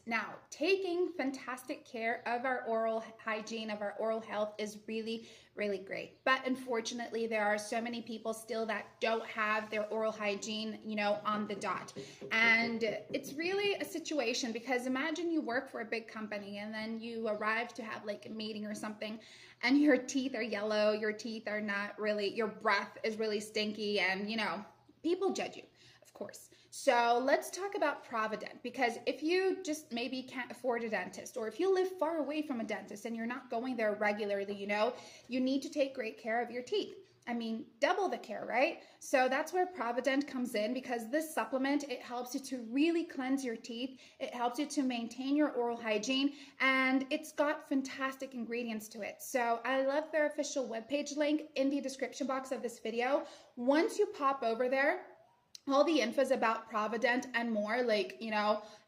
Now, taking fantastic care of our oral hygiene, of our oral health is really, really great. But unfortunately, there are so many people still that don't have their oral hygiene, on the dot. And it's really a situation because imagine you work for a big company and then you arrive to have like a meeting or something and your teeth are yellow, your teeth are not really, your breath is really stinky, and people judge you, of course. So let's talk about ProvaDent, because if you just maybe can't afford a dentist, or if you live far away from a dentist and you're not going there regularly, you need to take great care of your teeth. I mean, double the care, right? So that's where ProvaDent comes in, because this supplement, it helps you to really cleanse your teeth. It helps you to maintain your oral hygiene, and it's got fantastic ingredients to it. So I love their official webpage link in the description box of this video. Once you pop over there, all the infos about ProvaDent and more, like,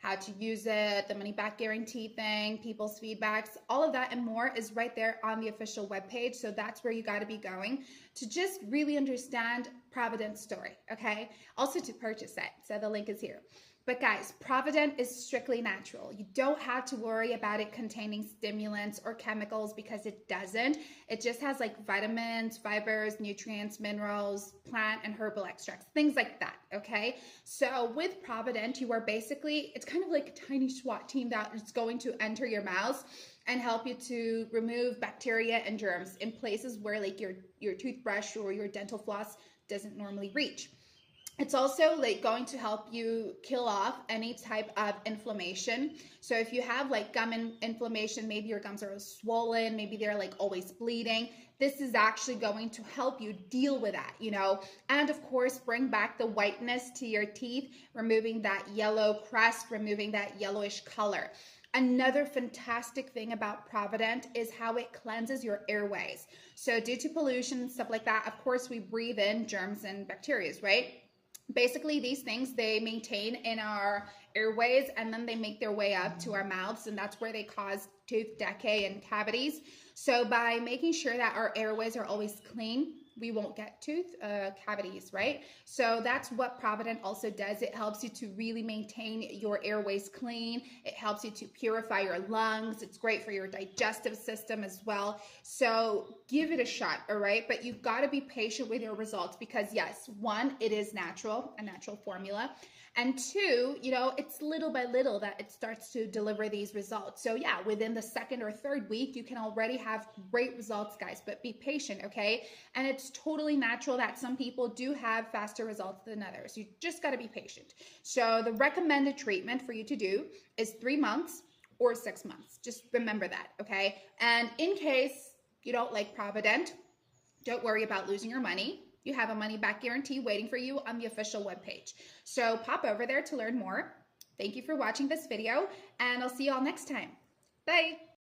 how to use it, the money back guarantee thing, people's feedbacks, all of that and more is right there on the official webpage. So that's where you got to be going to just really understand ProvaDent's story, okay? Also to purchase it. So the link is here. But guys, ProvaDent is strictly natural. You don't have to worry about it containing stimulants or chemicals, because it doesn't. It just has like vitamins, fibers, nutrients, minerals, plant and herbal extracts, things like that, okay? So with ProvaDent, you are basically, it's kind of like a tiny SWAT team that is going to enter your mouth and help you to remove bacteria and germs in places where like your toothbrush or your dental floss doesn't normally reach. It's also like going to help you kill off any type of inflammation. So if you have like gum inflammation, maybe your gums are swollen, maybe they're like always bleeding, this is actually going to help you deal with that, and of course bring back the whiteness to your teeth, removing that yellow crust, removing that yellowish color. Another fantastic thing about ProvaDent is how it cleanses your airways. So due to pollution and stuff like that, of course we breathe in germs and bacteria, right? Basically, these things, they maintain in our airways and then they make their way up to our mouths, and that's where they cause tooth decay and cavities. So by making sure that our airways are always clean, we won't get tooth cavities, right? So that's what ProvaDent also does. It helps you to really maintain your airways clean. It helps you to purify your lungs. It's great for your digestive system as well. So give it a shot, all right? But you've got to be patient with your results, because yes, one, it is natural, a natural formula. And two, it's little by little that it starts to deliver these results. So yeah, within the second or third week, you can already have great results, guys, but be patient, okay? And it's totally natural that some people do have faster results than others. You just got to be patient. So the recommended treatment for you to do is 3 months or 6 months. Just remember that, okay? And in case you don't like ProvaDent, don't worry about losing your money. You have a money back guarantee waiting for you on the official webpage. So pop over there to learn more. Thank you for watching this video, and I'll see you all next time. Bye.